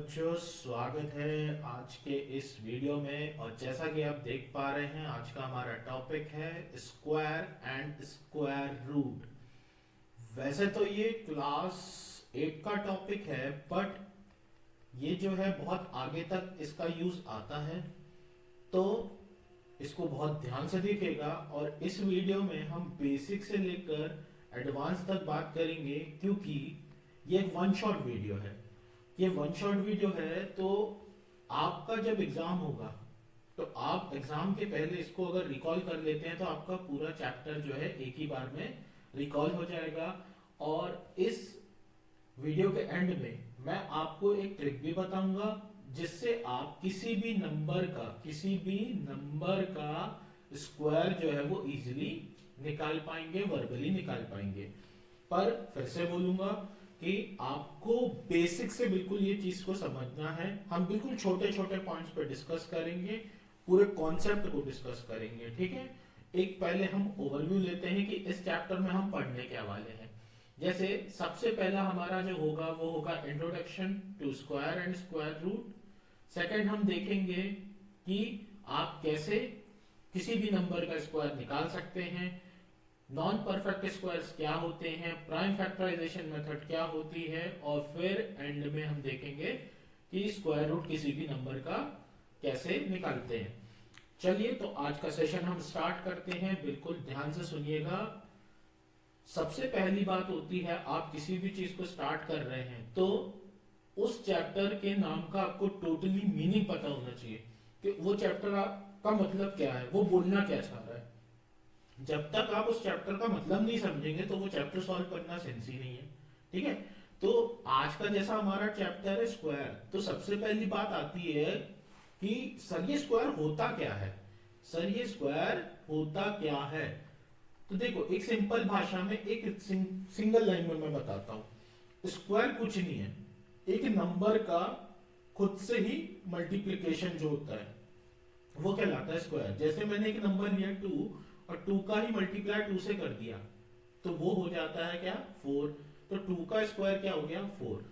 बच्चों, स्वागत है आज के इस वीडियो में। और जैसा कि आप देख पा रहे हैं, आज का हमारा टॉपिक है स्क्वायर एंड स्क्वायर रूट। वैसे तो ये क्लास 8 का टॉपिक है, बट ये जो है बहुत आगे तक इसका यूज आता है, तो इसको बहुत ध्यान से देखिएगा। और इस वीडियो में हम बेसिक से लेकर एडवांस तक बात करेंगे, क्योंकि ये एक वन शॉट वीडियो है। ये वन शॉट वीडियो है, तो आपका जब एग्जाम होगा तो आप एग्जाम के पहले इसको अगर रिकॉल कर लेते हैं तो आपका पूरा चैप्टर जो है एक ही बार में रिकॉल हो जाएगा। और इस वीडियो के एंड में मैं आपको एक ट्रिक भी बताऊंगा, जिससे आप किसी भी नंबर का स्क्वायर जो है वो इजीली निकाल पाएंगे, वर्बली निकाल पाएंगे। पर फिर से बोलूंगा कि आपको बेसिक से बिल्कुल ये चीज को समझना है। हम बिल्कुल छोटे छोटे पॉइंट्स पे डिस्कस करेंगे, पूरे कॉन्सेप्ट को डिस्कस करेंगे, ठीक है। एक पहले हम ओवरव्यू लेते हैं कि इस चैप्टर में हम पढ़ने क्या वाले हैं। जैसे सबसे पहला हमारा जो होगा वो होगा introduction to square and square root. Second हम देखेंगे कि आप कैसे किसी भी नंबर का स्क्वायर निकाल सकते हैं, नॉन परफेक्ट स्क्वायर्स क्या होते हैं, प्राइम फैक्टराइजेशन मेथड क्या होती है, और फिर एंड में हम देखेंगे कि स्क्वायर रूट किसी भी नंबर का कैसे निकालते हैं। चलिए, तो आज का सेशन हम स्टार्ट करते हैं। बिल्कुल ध्यान से सुनिएगा। सबसे पहली बात होती है, आप किसी भी चीज को स्टार्ट कर रहे हैं तो उस चैप्टर के नाम का आपको टोटली मीनिंग पता होना चाहिए कि वो चैप्टर का मतलब क्या है, वो बोलना क्या चाह रहा है। जब तक आप उस चैप्टर का मतलब नहीं समझेंगे तो वो चैप्टर सॉल्व करना सेंस ही नहीं है, ठीक है। तो आज का जैसा हमारा चैप्टर है स्क्वायर, तो सबसे पहली बात आती है कि सर ये स्क्वायर होता क्या है। सर ये स्क्वायर होता क्या है, तो देखो एक सिंपल भाषा में एक सिंगल लाइन में मैं बताता हूं। स्क्वायर कुछ नहीं है, एक नंबर का खुद से ही मल्टीप्लिकेशन जो होता है वो कहलाता है स्क्वायर। जैसे मैंने एक नंबर लिया 2 और 2 का ही मल्टीप्लाई 2 से कर दिया तो वो हो जाता है क्या, 4। तो 2 का स्क्वायर क्या हो गया, 4।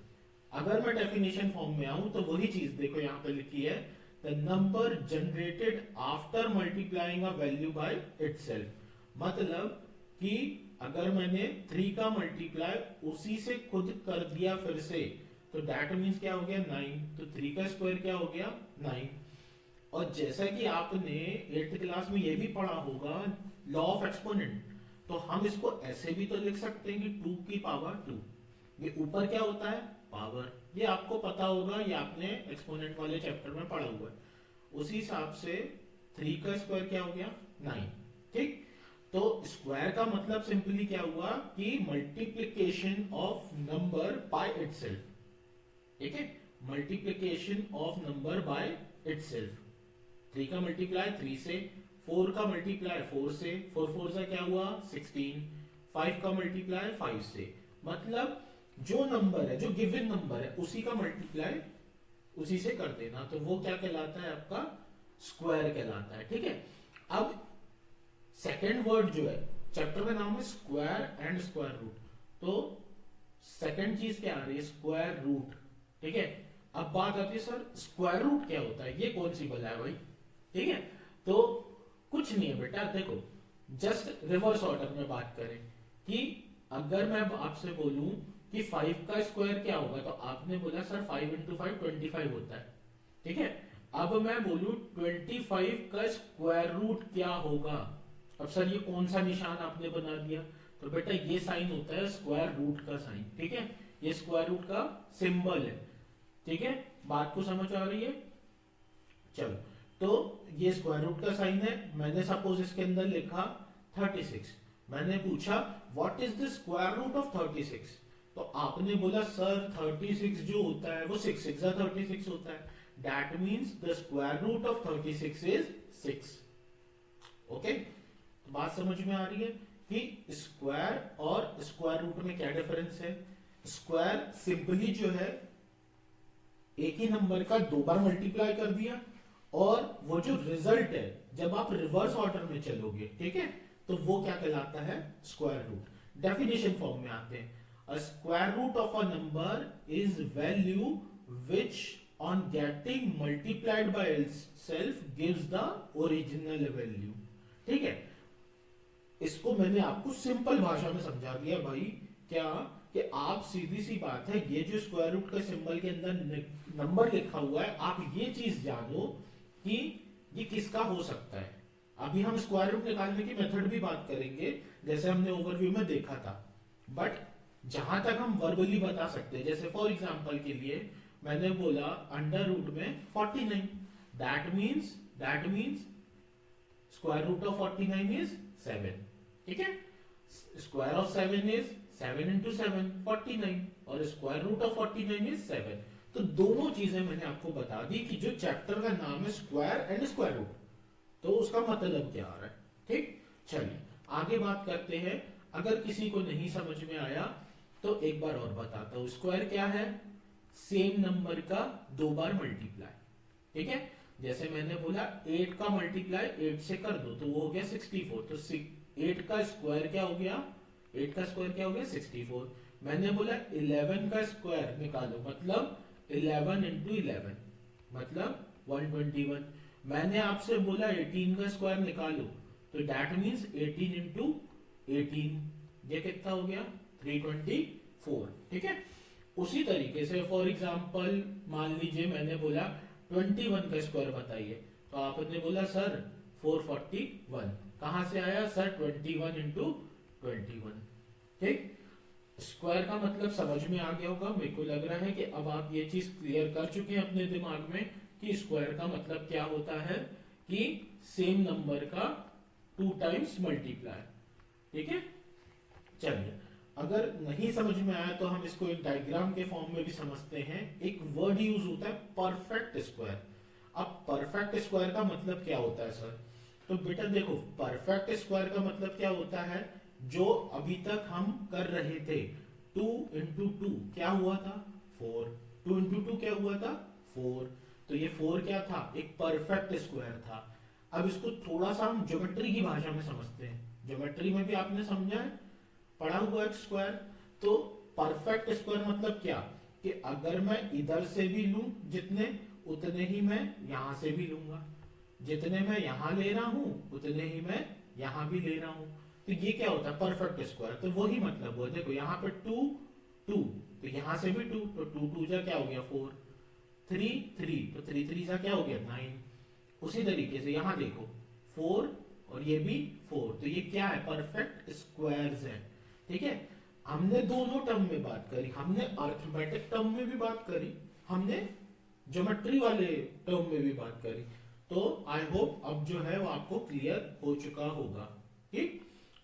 अगर मैं डेफिनेशन फॉर्म में आऊं तो वही चीज देखो यहाँ पे लिखी है, the number generated after multiplying a value by itself. मतलब कि अगर मैंने 3 का मल्टीप्लाई उसी से खुद कर दिया फिर से, तो दैट मीन्स क्या हो गया, 9। तो 3 का स्क्वायर क्या हो गया, 9। और जैसा कि आपने 8th क्लास में ये भी पढ़ा होगा, लॉ ऑफ एक्सपोनेंट, तो हम इसको ऐसे भी तो लिख सकते हैं कि 2 की पावर 2। ये ऊपर क्या होता है, पावर। ये आपको पता होगा, ये आपने एक्सपोनेंट वाले चैप्टर में पढ़ा हुआ है। उसी हिसाब से 3 का स्क्वायर क्या हो गया, 9, ठीक। तो स्क्वायर का मतलब सिंपली क्या हुआ कि multiplication of number by itself, ठीक है। Multiplication of number by itself. 3 का मल्टीप्लाई 3 से, 4 का मल्टीप्लाई 4 से, 4 4 से क्या हुआ 16, 5 का मल्टीप्लाई 5 से। मतलब जो नंबर है, जो गिवन नंबर है, उसी का मल्टीप्लाई उसी से कर देना, तो वो क्या कहलाता है, आपका स्क्वायर कहलाता है, ठीक है। अब सेकेंड वर्ड जो है, चैप्टर का नाम है स्क्वायर एंड स्क्वायर रूट, तो सेकेंड चीज क्या आ रही है, स्क्वायर रूट, ठीक है। अब बात आती है, सर स्क्वायर रूट क्या होता है, ये कौन सी बला है भाई, ठीक है। तो कुछ नहीं है बेटा, देखो जस्ट रिवर्स ऑर्डर में बात करें कि अगर मैं आपसे बोलूं कि 5 का स्क्वायर क्या होगा, तो आपने बोला सर 5 इंटू 5 25 होता है, ठीक है। अब मैं बोलूं 25 का स्क्वायर रूट क्या होगा, अब सर ये कौन सा निशान आपने बना दिया, तो बेटा ये साइन होता है स्क्वायर रूट का साइन, ठीक है। ये स्क्वायर रूट का सिंबल है, ठीक है। बात को समझ आ रही है, चलो। तो ये स्क्वायर रूट का साइन है। मैंने सपोज इसके अंदर लिखा 36, मैंने पूछा what is the square root of 36, तो आपने बोला सर 36 जो होता है वो 6 6 36 होता है, that means the square root of 36 is 6। Okay, तो बात समझ में आ रही है कि स्क्वायर और स्क्वायर रूट में क्या डिफरेंस है। स्क्वायर सिंपली जो है एक ही नंबर का 2 बार मल्टीप्लाई कर दिया, और वो जो रिजल्ट है जब आप रिवर्स ऑर्डर में चलोगे, ठीक है, तो वो क्या कहलाता है, स्क्वायर रूट। डेफिनेशन फॉर्म में आते हैं, a square root of a number is value which on getting multiplied by itself gives the original value। ठीक है, इसको मैंने आपको सिंपल भाषा में समझा दिया भाई। क्या कि आप सीधी सी बात है, ये जो स्क्वायर रूट के सिंबल के अंदर नंबर लिखा हुआ है, आप ये चीज जानो कि ये किसका हो सकता है। अभी हम स्क्वायर रूट निकालने की मेथड भी बात करेंगे, जैसे हमने ओवरव्यू में देखा था, बट जहां तक हम वर्बली बता सकते हैं, जैसे फॉर एग्जांपल के लिए मैंने बोला अंडर रूट में 49, that means square root of 49 is 7। ठीक है, स्क्वायर ऑफ 7 इज 7 into 7 49, और स्क्वायर रूट ऑफ 49 इज 7। तो दोनों चीजें मैंने आपको बता दी कि जो चैप्टर का नाम है स्क्वायर एंड स्क्वायर रूट, तो उसका मतलब क्या आ रहा है। ठीक, चलिए आगे बात करते हैं। अगर किसी को नहीं समझ में आया तो एक बार और बताता हूं। स्क्वायर क्या है? सेम नंबर का दो बार मल्टीप्लाई। ठीक है, जैसे मैंने बोला 8 का मल्टीप्लाई 8 से कर दो तो वो हो गया 64। तो 8 का स्क्वायर क्या हो गया? 8 का स्क्वायर क्या हो गया? 64। मैंने बोला 11 का स्क्वायर निकालो, मतलब 11 into 11 मतलब 121। मैंने आपसे बोला 18 का स्क्वायर निकालो, तो दैट मींस 18 into 18, ये कितना हो गया? 324। ठीक है, उसी तरीके से फॉर एग्जांपल मान लीजिए मैंने बोला 21 का स्क्वायर बताइए, तो आपने बोला सर 441। कहां से आया सर? 21 into 21। ठीक, स्क्वायर का मतलब समझ में आ गया होगा। मेरे को लग रहा है कि अब आप ये चीज क्लियर कर चुके हैं अपने दिमाग में कि स्क्वायर का मतलब क्या होता है, कि सेम नंबर का 2 times मल्टीप्लाई। ठीक है, चलिए अगर नहीं समझ में आया तो हम इसको एक डायग्राम के फॉर्म में भी समझते हैं। एक वर्ड यूज होता है परफेक्ट स्क्वायर। अब परफेक्ट स्क्वायर का मतलब क्या होता है सर? तो बेटा देखो, परफेक्ट स्क्वायर का मतलब क्या होता है, जो अभी तक हम कर रहे थे 2 into 2 क्या हुआ था? 4। 2 into 2 क्या हुआ था? 4। तो ये 4 क्या था? एक परफेक्ट स्क्वायर था। अब इसको थोड़ा सा हम ज्योमेट्री की भाषा में समझते हैं। ज्योमेट्री में भी आपने समझा है, पढ़ा हुआ है स्क्वायर। तो परफेक्ट स्क्वायर मतलब क्या, कि अगर मैं इधर से भी लूं जितने, उतने ही मैं यहां से भी लूंगा। जितने मैं यहां ले रहा हूं उतने ही मैं यहां भी ले रहा हूं। तो ये क्या होता है? Perfect square. तो वही मतलब हुआ, देखो यहाँ पे 2 2, तो यहां से भी 2, तो 2 2 जा क्या हो गया? 4। 3 3, तो 3 3 जा क्या हो गया? 9। उसी तरीके से यहाँ देखो 4 और ये भी 4, तो ये क्या है? परफेक्ट स्क्वायर्स है। ठीक है, हमने दोनों टर्म में बात करी, हमने अर्थमेटिक टर्म में भी बात करी, हमने ज्योमेट्री वाले टर्म में भी बात करी। तो आई होप अब जो है वो आपको क्लियर हो चुका होगा। ठीक,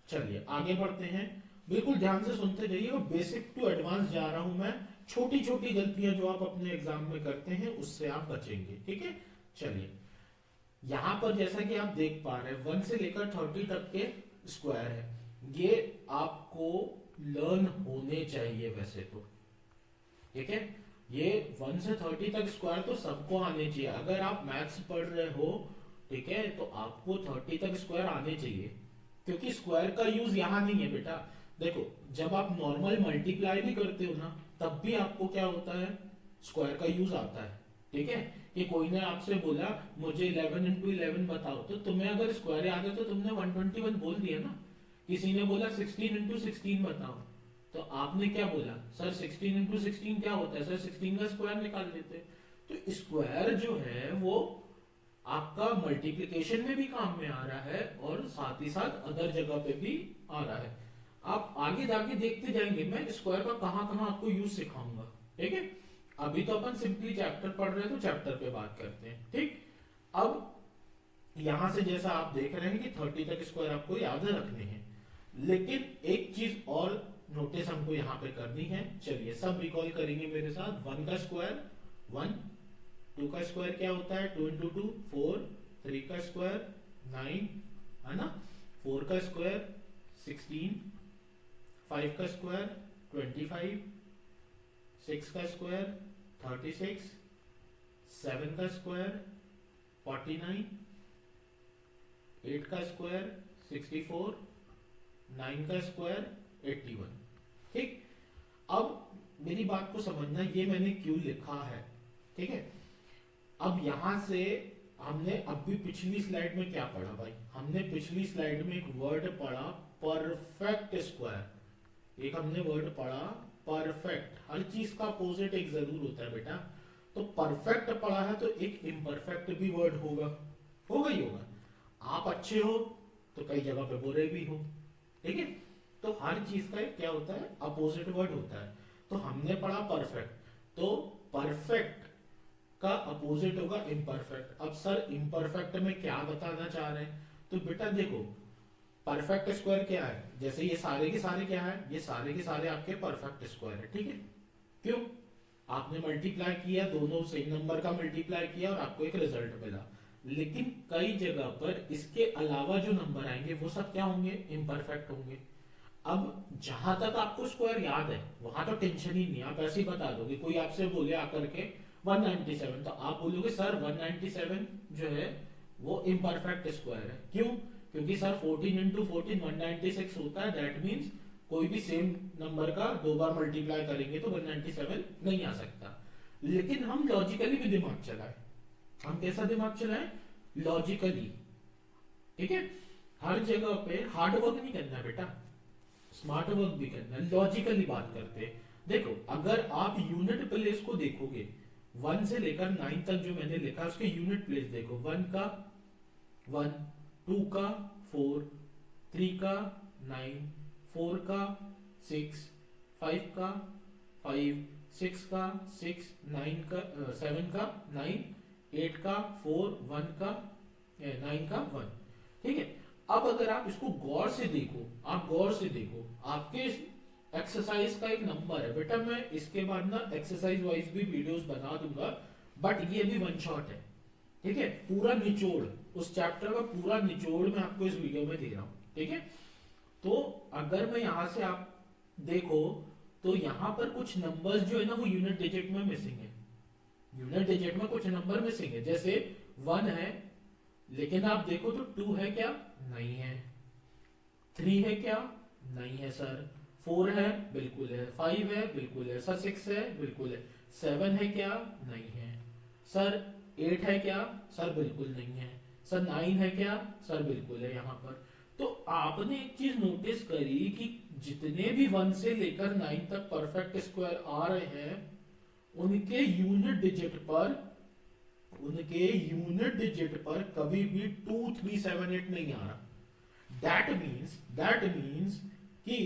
चलिए आगे बढ़ते हैं। बिल्कुल ध्यान से सुनते जाइए, वो बेसिक टू एडवांस जा रहा हूं मैं। छोटी छोटी गलतियां जो आप अपने एग्जाम में करते हैं उससे आप बचेंगे। ठीक है, चलिए यहां पर जैसा कि आप देख पा रहे हैं 1 से लेकर 30 तक के स्क्वायर है। ये आपको लर्न होने चाहिए वैसे तो। ठीक है, ये 1 से 30 तक स्क्वायर तो सबको आने चाहिए। अगर आप मैथ्स पढ़ रहे हो, ठीक है, तो आपको 30 तक स्क्वायर आने चाहिए, क्योंकि स्क्वायर का यूज यहां नहीं है बेटा। देखो जब आप नॉर्मल मल्टीप्लाई भी करते हो ना, तब भी आपको क्या होता है? स्क्वायर का यूज आता है। ठीक है, कि कोई ने आपसे बोला मुझे 11 into 11 बताओ, तो तुम्हें अगर स्क्वायर याद है तो तुमने 121 बोल दिया ना। किसी ने बोला 16 into 16 बताओ, तो आपने क्या बोला? सर 16 into 16 क्या होता है? सर 16 का स्क्वायर निकाल देते। तो स्क्वायर जो है वो आपका मल्टीप्लिकेशन में भी काम में आ रहा है और साथ ही साथ अदर जगह पे भी आ रहा है। आप आगे जाके देखते जाएंगे मैं स्क्वायर का कहां कहां आपको यूज सिखाऊंगा। ठीक है, अभी तो अपन सिंपली चैप्टर पढ़ रहे हैं तो चैप्टर पे बात करते हैं। ठीक, अब यहां से जैसा आप देख रहे हैं कि 30 तक स्क्वायर आपको याद रखने हैं, लेकिन एक चीज और नोटिस हमको यहाँ पे करनी है। चलिए सब रिकॉल करेंगे मेरे साथ। 1 का स्क्वायर 1, 2 का स्क्वायर क्या होता है? 2 into 2 4, 3 का स्क्वायर 9 है ना, 4 का स्क्वायर 16, 5 का स्क्वायर 25, 6 का स्क्वायर 36, 7 का स्क्वायर 49, 8 का स्क्वायर 64, 9 का स्क्वायर 81। ठीक, अब मेरी बात को समझना, ये मैंने क्यों लिखा है। ठीक है, अब यहां से हमने अभी पिछली स्लाइड में क्या पढ़ा भाई, हमने पिछली स्लाइड में एक वर्ड पढ़ा परफेक्ट स्क्वायर, एक हमने वर्ड पढ़ा परफेक्ट। हर चीज का अपोजिट एक जरूर होता है बेटा, तो परफेक्ट पढ़ा है तो एक इम्परफेक्ट भी वर्ड होगा, होगा ही होगा। आप अच्छे हो तो कई जगह पे बुरे भी हो, ठीक है, तो हर चीज का एक क्या होता है, अपोजिट वर्ड होता है। तो हमने पढ़ा परफेक्ट, तो परफेक्ट का अपोजिट होगा इम्परफेक्ट। अब सर इम्परफेक्ट में क्या बताना चाह रहे हैं, तो बेटा देखो परफेक्ट स्क्वायर क्या है, जैसे ये सारे के सारे क्या है, ये सारे के सारे आपके परफेक्ट स्क्वायर है, ठीक है। क्यों, आपने मल्टीप्लाई किया, दोनों सेम नंबर का मल्टीप्लाई किया और आपको एक रिजल्ट मिला। लेकिन कई जगह पर इसके अलावा जो नंबर आएंगे वो सब क्या होंगे, इम्परफेक्ट होंगे। अब जहां तक आपको स्क्वायर याद है वहां तो टेंशन ही नहीं, आप ऐसे ही बता दोगे। कोई आपसे बोले आकर के 197, तो आप बोलोगे सर 197 जो है वो इम्परफेक्ट स्क्वायर है। क्यों, क्योंकि सर 14 इंटू 14 196 होता है, दैट मीन्स कोई भी सेम नंबर का दो बार मल्टीप्लाई करेंगे तो 197 नहीं आ सकता। लेकिन हम लॉजिकली भी दिमाग चलाए, हम कैसा दिमाग चलाए, लॉजिकली, ठीक है। हर जगह पे हार्ड वर्क नहीं करना बेटा, स्मार्ट वर्क भी करना है, लॉजिकली बात करते हैं। देखो अगर आप यूनिट प्लेस को देखोगे, 1 से लेकर 9 तक जो मैंने लिखा उसके यूनिट प्लेस देखो, 1 का 1, 2 का 4, 3 का 9, 4 का 6, 5 का 5, 6 का 6, 9 का 7 का 9, 8 का 4, 1 का 9 का 1, ठीक है। अब अगर आप इसको गौर से देखो, आप गौर से देखो, आपके एक्सरसाइज का एक नंबर है बेटा, मैं इसके बाद ना एक्सरसाइज वाइज भी वीडियोस बना दूंगा, बट ये भी वन शॉट है, ठीक है। पूरा निचोड़, उस चैप्टर का पूरा निचोड़ मैं आपको इस वीडियो में दे रहा हूं, ठीक है। तो अगर मैं यहां से आप देखो तो यहां पर कुछ नंबर्स जो है ना वो यूनिट डिजिट में मिसिंग है, यूनिट डिजिट में कुछ नंबर मिसिंग है। जैसे 1 है, लेकिन आप देखो तो 2 है क्या, नहीं है। 3 है क्या, नहीं है सर। 4 है, बिल्कुल है। 5 है, बिल्कुल है सर। 6 है, बिल्कुल है। 7 है क्या, नहीं है सर। 8 है क्या, सर बिल्कुल नहीं है सर। 9 है क्या, सर बिल्कुल है यहाँ पर। तो आपने एक चीज नोटिस करी कि जितने भी 1 से लेकर 9 तक परफेक्ट स्क्वायर आ रहे हैं उनके यूनिट डिजिट पर कभी भी 2 3 7 8 नहीं आ रहा। दैट मीन्स कि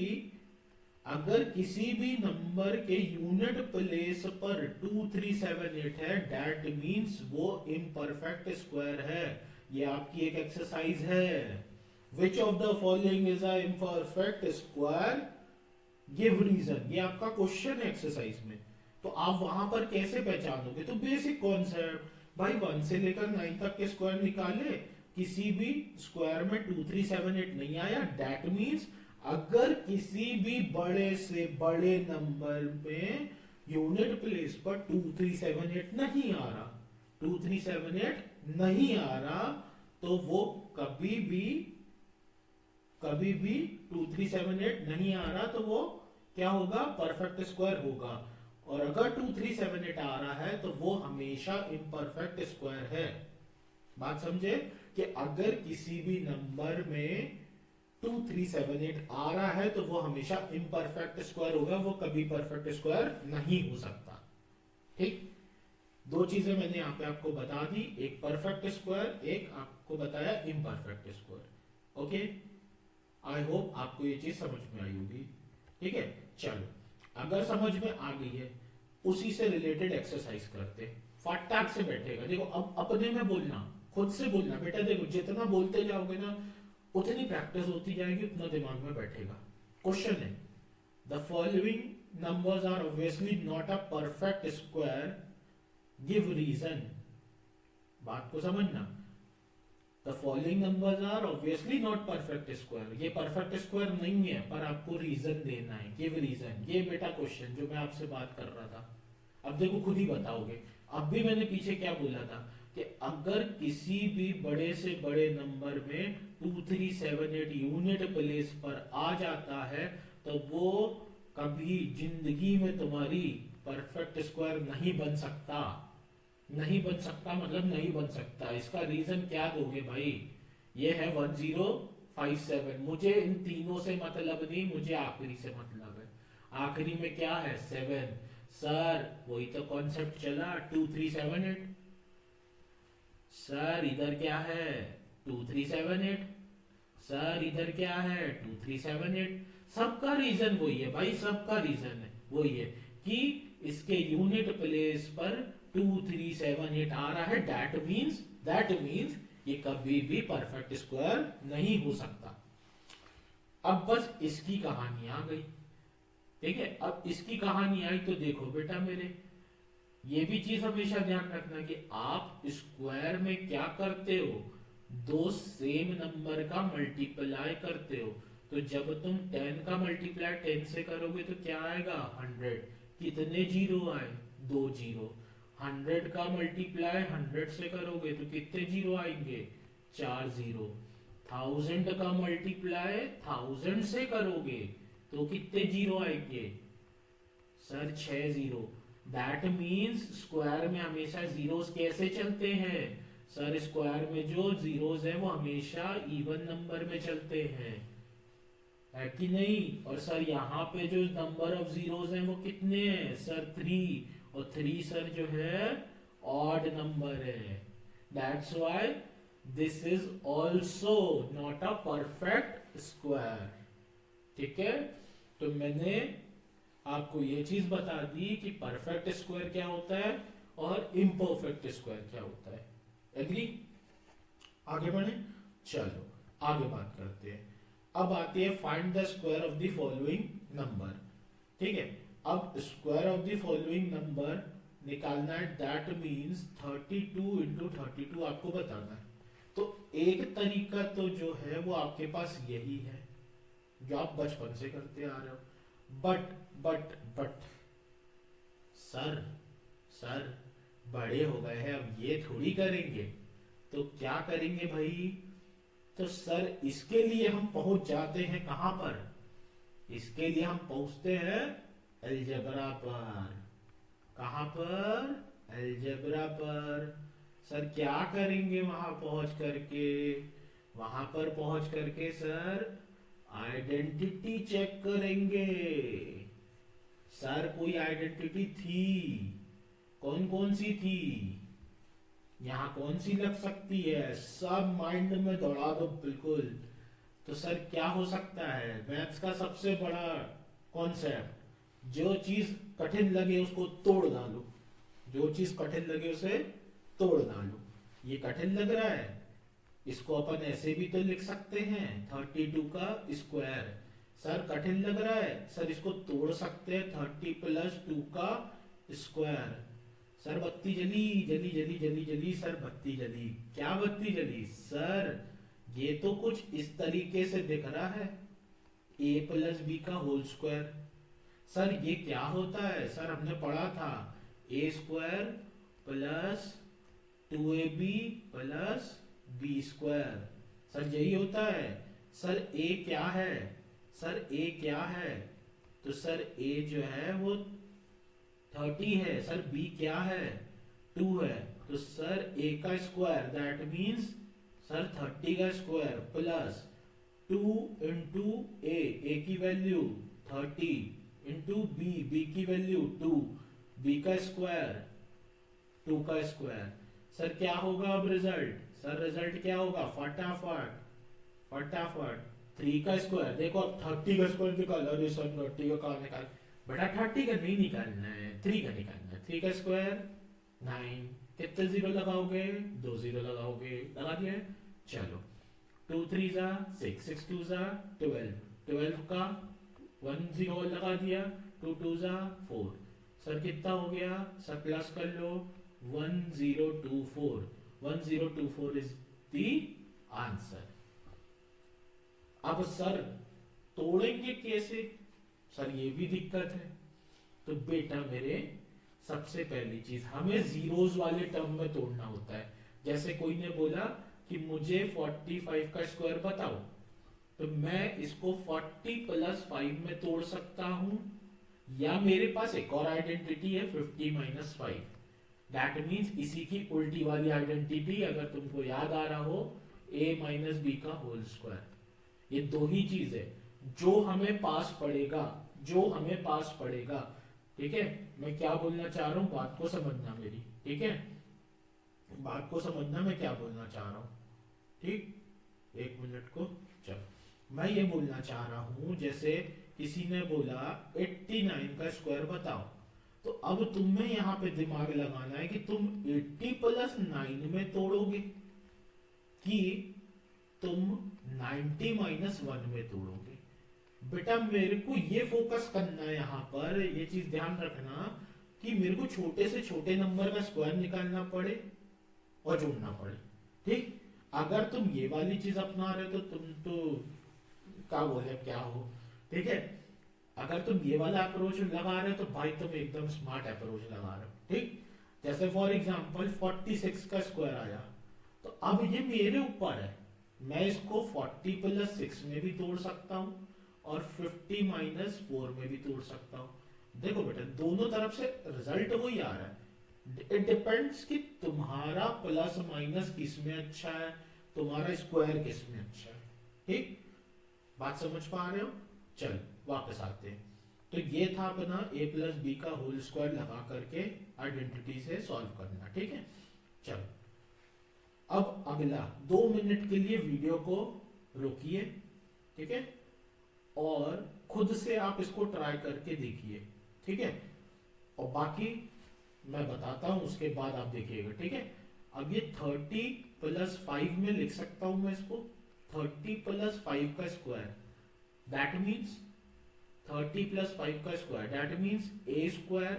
अगर किसी भी नंबर के यूनिट प्लेस पर 2 3 7 8 है, दैट मीन्स वो इम्परफेक्ट स्क्वायर है। ये आपकी एक एक्सरसाइज है, which of the following is a imperfect square, give reason. ये आपका क्वेश्चन है एक्सरसाइज में। तो आप वहां पर कैसे पहचानोगे, तो बेसिक कॉन्सेप्ट भाई, 1 से लेकर 9 तक के स्क्वायर निकाले, किसी भी स्क्वायर में 2 3 7 8 नहीं आया, दैट मीन्स अगर किसी भी बड़े से बड़े नंबर में यूनिट प्लेस पर 2 3 7 8 नहीं आ रहा, 2 3 7 8 नहीं आ रहा, तो वो कभी भी 2 3 7 8 नहीं आ रहा, तो वो क्या होगा, परफेक्ट स्क्वायर होगा। और अगर 2 3 7 8 आ रहा है तो वो हमेशा इम्परफेक्ट स्क्वायर है। बात समझे कि अगर किसी भी नंबर में 2 3 7 8 आ रहा है तो वो हमेशा इम्परफेक्ट स्क्वायर होगा, वो कभी परफेक्ट स्क्वायर नहीं हो सकता। ठीक, दो चीजें मैंने यहाँ पे आपको बता दी, एक परफेक्ट स्क्वायर, एक आपको बताया imperfect square. Okay, I hope आपको ये चीज समझ में आई होगी। ठीक है, चलो अगर समझ में आ गई है, उसी से रिलेटेड एक्सरसाइज करते हैं। फटाक से बैठेगा, देखो अब अपने में बोलना, खुद से बोलना बेटा। देखो जितना बोलते जाओगे ना उतनी प्रैक्टिस होती जाएगी, उतना दिमाग में बैठेगा। क्वेश्चन है, the following numbers are obviously not a perfect square, give reason. बात को समझना, the following numbers are obviously not perfect square, ये परफेक्ट स्क्वायर नहीं है, पर आपको रीजन देना है, गिव रीजन। ये बेटा क्वेश्चन जो मैं आपसे बात कर रहा था, अब देखो खुद ही बताओगे। अब भी मैंने पीछे क्या बोला था कि अगर किसी भी बड़े से बड़े नंबर में 2 3 7 8 यूनिट प्लेस पर आ जाता है तो वो कभी जिंदगी में तुम्हारी परफेक्ट स्क्वायर नहीं बन सकता, नहीं बन सकता मतलब नहीं बन सकता, इसका रीजन क्या दोगे भाई? ये है 1057, मुझे इन तीनों से मतलब नहीं, मुझे आखिरी से मतलब है। आखिरी में क्या है? 7। सर वही तो कॉन्सेप्ट चला, 2378। सर इधर क्या है? 2378। सर इधर क्या है? 2378। सबका रीजन वही है भाई, सबका रीजन है वही है कि इसके यूनिट प्लेस पर 2378 आ रहा है। दैट मीन्स ये कभी भी परफेक्ट स्क्वायर नहीं हो सकता। अब बस इसकी कहानी आ गई। ठीक है, अब इसकी कहानी आई तो देखो बेटा मेरे, ये भी चीज हमेशा ध्यान रखना कि आप स्क्वायर में क्या करते हो, दो सेम नंबर का मल्टीप्लाई करते हो। तो जब तुम 10 का मल्टीप्लाई 10 से करोगे तो क्या आएगा? 100। कितने जीरो आए? 2 जीरो। 100 का मल्टीप्लाई 100 से करोगे तो कितने जीरो आएंगे? 4 जीरो। 1000 का मल्टीप्लाई 1000 से करोगे तो कितने जीरो आएंगे? Sir 6 zero. That means square में हमेशा जीरोस कैसे चलते हैं? सर स्क्वायर में जो जीरोस है वो हमेशा इवन नंबर में चलते हैं, है कि नहीं? और सर यहाँ पे जो नंबर ऑफ जीरोस हैं वो कितने हैं? सर 3। और 3 सर जो है ऑड नंबर है। That's why this is also not a perfect square. ठीक है, तो मैंने आपको ये चीज बता दी कि परफेक्ट स्क्वायर क्या होता है और इम्परफेक्ट स्क्वायर क्या होता है। एग्री? आगे बढ़े, चलो आगे बात करते हैं। अब आती है find the square of the following number. ठीक है, अब square of the following number निकालना है। दैट मीन्स 32 इंटू 32 आपको बताना है। तो एक तरीका तो जो है वो आपके पास यही है जो आप बचपन से करते आ रहे हो। बट सर सर बड़े हो गए हैं, अब ये थोड़ी करेंगे। तो क्या करेंगे भाई? तो सर इसके लिए हम पहुंच जाते हैं कहां पर? इसके लिए हम पहुंचते हैं अलजेब्रा पर। कहां पर? अलजेब्रा पर। सर क्या करेंगे वहां पहुंच करके? वहां पर पहुंच करके सर आइडेंटिटी चेक करेंगे। सर कोई आइडेंटिटी थी? कौन कौन सी थी? यहाँ कौन सी लग सकती है? सब माइंड में दौड़ा दो बिल्कुल। तो सर क्या हो सकता है? मैथ्स का सबसे बड़ा कॉन्सेप्ट, जो चीज कठिन लगे उसको तोड़ डालो। जो चीज कठिन लगे उसे तोड़ डालो। ये कठिन लग रहा है, इसको अपन ऐसे भी तो लिख सकते हैं 32 का स्क्वायर। सर कठिन लग रहा है, सर इसको तोड़ सकते हैं 30 प्लस 2 का स्क्वायर। सर बत्ती जली जली जली जली जली, सर बत्ती जली। क्या बत्ती जली? सर ये तो कुछ इस तरीके से दिख रहा है, a प्लस बी का होल स्क्वायर। सर ये क्या होता है? सर हमने पढ़ा था a square plus 2ab plus B square. Sir यही होता है। सर a क्या है? सर a क्या है? तो सर a जो है वो 30 है। सर b क्या है? 2 है। तो सर a का स्क्वायर दैट मीन्स सर 30 का स्क्वायर प्लस 2 इंटू a की वैल्यू 30 इंटू b की वैल्यू 2, b का स्क्वायर 2 का स्क्वायर। सर क्या होगा अब रिजल्ट? सर रिजल्ट क्या होगा? फटाफट फटाफट 3 का स्क्वायर। देखो अब 30 का स्क्वायर निकाल। अरे सर 30 का कहाँ निकाल? बेटा 30 का नहीं निकालना है, 3 का निकालना है। 3 का स्क्वायर 9। कितने जीरो लगाओगे? 2 जीरो लगाओगे। लगा दिया? चलो 2 3 जा 6, 6 2 जा 12, 12 का 1 जीरो लगा दिया। 2 2 जा 4। सर कितना हो गया? सर प्लस कर लो 1024। 1024 इज द आंसर। अब सर तोड़ेंगे कैसे? सर ये भी दिक्कत है। तो बेटा मेरे सबसे पहली चीज हमें जीरोस वाले टर्म में तोड़ना होता है। जैसे कोई ने बोला कि मुझे 45 का स्क्वायर बताओ, तो मैं इसको 40 प्लस 5 में तोड़ सकता हूं, या मेरे पास एक और आइडेंटिटी है 50 माइनस 5। दैट मीन्स इसी की उल्टी वाली आइडेंटिटी अगर तुमको याद आ रहा हो, a माइनस बी का होल स्क्वायर। ये दो ही चीज है जो हमें पास पड़ेगा, जो हमें पास पड़ेगा। ठीक है, मैं क्या बोलना चाह रहा हूं, बात को समझना मेरी। ठीक है, बात को समझना मैं क्या बोलना चाह रहा हूं। ठीक, एक मिनट को। चल, मैं ये बोलना चाह रहा हूं, जैसे किसी ने बोला 89 का स्क्वायर बताओ, तो अब तुम्हें यहाँ पे दिमाग लगाना है कि तुम 80 प्लस 9 में तोड़ोगे कि तुम 90 माइनस 1 में तोड़ोगे। बेटा मेरे को ये फोकस करना है यहाँ पर, ये चीज ध्यान रखना कि मेरे को छोटे से छोटे नंबर का स्क्वायर निकालना पड़े और जोड़ना पड़े। ठीक, अगर तुम ये वाली चीज अपना रहे हो तो तुम तो क्या बोले क्या हो। ठीक है, अगर तुम ये वाला अप्रोच लगा रहे हो तो भाई तुम एकदम स्मार्ट अप्रोच लगा रहे हो। ठीक, जैसे फॉर एग्जांपल 46 का स्क्वायर आया, तो अब ये मेरे ऊपर है, मैं इसको 40 प्लस 6 में भी तोड़ सकता हूँ और 50 माइनस 4 में भी तोड़ सकता हूँ। देखो बेटा दोनों तरफ से रिजल्ट वही आ रहा है, इट डिपेंड्स कि तुम्हारा प्लस माइनस किस में अच्छा है, तुम्हारा स्क्वायर किस में अच्छा है। ठीक, बात समझ पा रहे हो। चल वापस आते हैं, तो ये था अपना a प्लस बी का होल स्क्वायर लगा करके आइडेंटिटी से सॉल्व करना। ठीक है, चल अब अगला 2 मिनट के लिए वीडियो को रोकिए। ठीक है, और खुद से आप इसको ट्राई करके देखिए। ठीक है, और बाकी मैं बताता हूं उसके बाद आप देखिएगा। ठीक है, अब ये 30 प्लस 5 में लिख सकता हूं मैं इसको, 30 प्लस 5 का स्क्वायर, दैट मीन्स 30 प्लस 5 का square, that means a square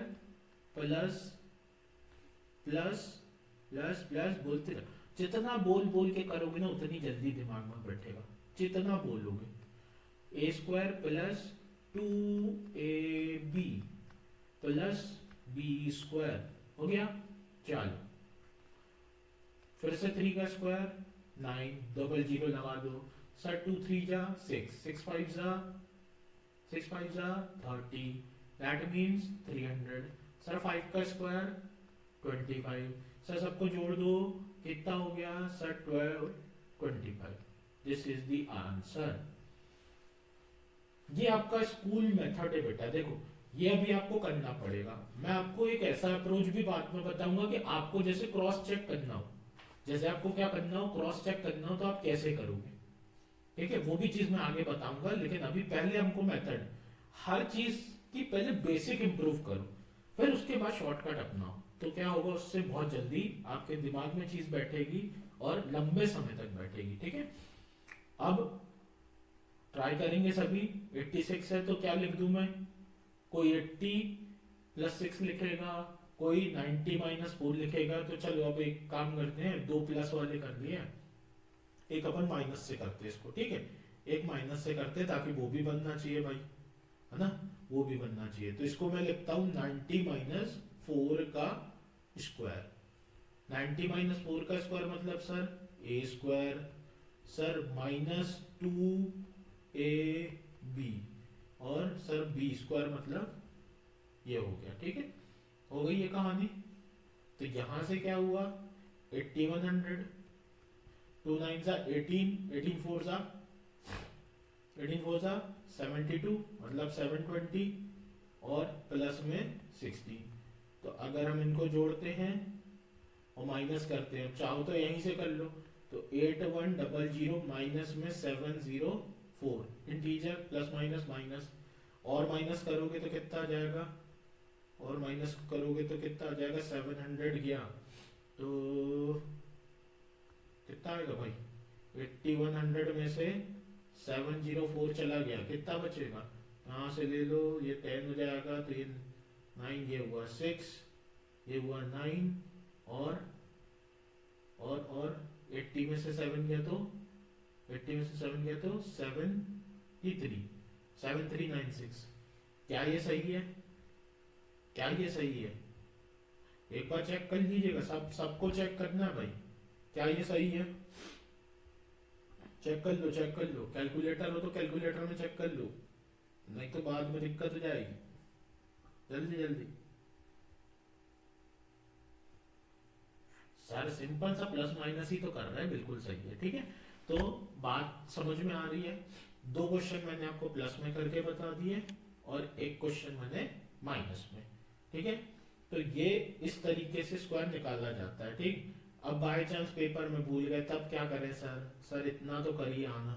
plus plus plus plus बोलते रहो। जितना बोल बोल के करोगे ना उतनी जल्दी दिमाग में बैठेगा, जितना बोलोगे। a square plus 2ab plus b square हो गया। चलो फिर से 3 का स्क्वायर 9, डबल जीरो लगा दो सर, 2 3 जा 6, 6 5 जा 30, दैट मीन्स 300। सर 5 का स्क्वायर 25, सर सबको जोड़ दो कितना हो गया sir 12, 25। This is the answer. ये आपका स्कूल मेथड है बेटा, देखो ये अभी आपको करना पड़ेगा। मैं आपको एक ऐसा अप्रोच भी बाद में बताऊंगा कि आपको जैसे क्रॉस चेक करना हो, जैसे आपको क्या करना हो क्रॉस चेक करना हो तो आप कैसे करोगे। ठीक है, वो भी चीज मैं आगे बताऊंगा, लेकिन अभी पहले हमको मेथड, हर चीज की पहले बेसिक इंप्रूव करो, फिर उसके बाद शॉर्टकट अपनाओ, तो क्या होगा उससे बहुत जल्दी आपके दिमाग में चीज बैठेगी और लंबे समय तक बैठेगी। ठीक है, अब ट्राई करेंगे सभी। 86 है तो क्या लिख दूं मैं, कोई 80 प्लस 6 लिखेगा, कोई 90 माइनस 4 लिखेगा। तो चलो अब एक काम करते हैं, 2 प्लस वाले कर लिए, एक अपन माइनस से करते इसको। ठीक है, एक माइनस से करते ताकि वो भी बनना चाहिए भाई, है ना, वो भी बनना चाहिए। तो इसको मैं लिखता हूं 90 माइनस 4 का स्क्वायर। 90 माइनस 4 का स्क्वायर मतलब sir a square, sir minus 2ab, और सर b स्क्वायर मतलब ये हो गया। ठीक है, हो गई ये कहानी। तो यहां से क्या हुआ 8100, 2 9 जा 18, 18 4 जा 72 मतलब 720, और प्लस में 16। तो अगर हम इनको जोड़ते हैं और माइनस करते हैं, चाहो तो यहीं से कर लो, तो 8100 माइनस में 704, इंटीजर प्लस माइनस माइनस, और माइनस करोगे तो कितना आ जाएगा, और माइनस करोगे तो कितना आ जाएगा, 700 गया तो कितना आएगा भाई, 8100 में से 704 चला गया, कितना बचेगा, यहाँ से ले लो, ये 10 हो जाएगा, तो ये 9, ये हुआ 6, ये हुआ 9, और 80 में से 7 गया तो 7396। क्या ये सही है, क्या ये सही है, एक बार चेक कर लीजिएगा, सबको चेक करना है भाई, क्या ये सही है, चेक कर लो, चेक कर लो, कैलकुलेटर हो तो कैलकुलेटर में चेक कर लो, नहीं तो बाद में दिक्कत हो जाएगी, जल्दी जल्दी। सर सिंपल सा प्लस माइनस ही तो कर रहा है, बिल्कुल सही है, ठीक है। तो बात समझ में आ रही है। दो क्वेश्चन मैंने आपको प्लस में करके बता दिए और एक क्वेश्चन मैंने माइनस में, ठीक है। तो ये इस तरीके से स्क्वायर निकाला जाता है, ठीक। अब बाय चांस पेपर में भूल गए तब क्या करें सर, सर इतना तो करिए आना,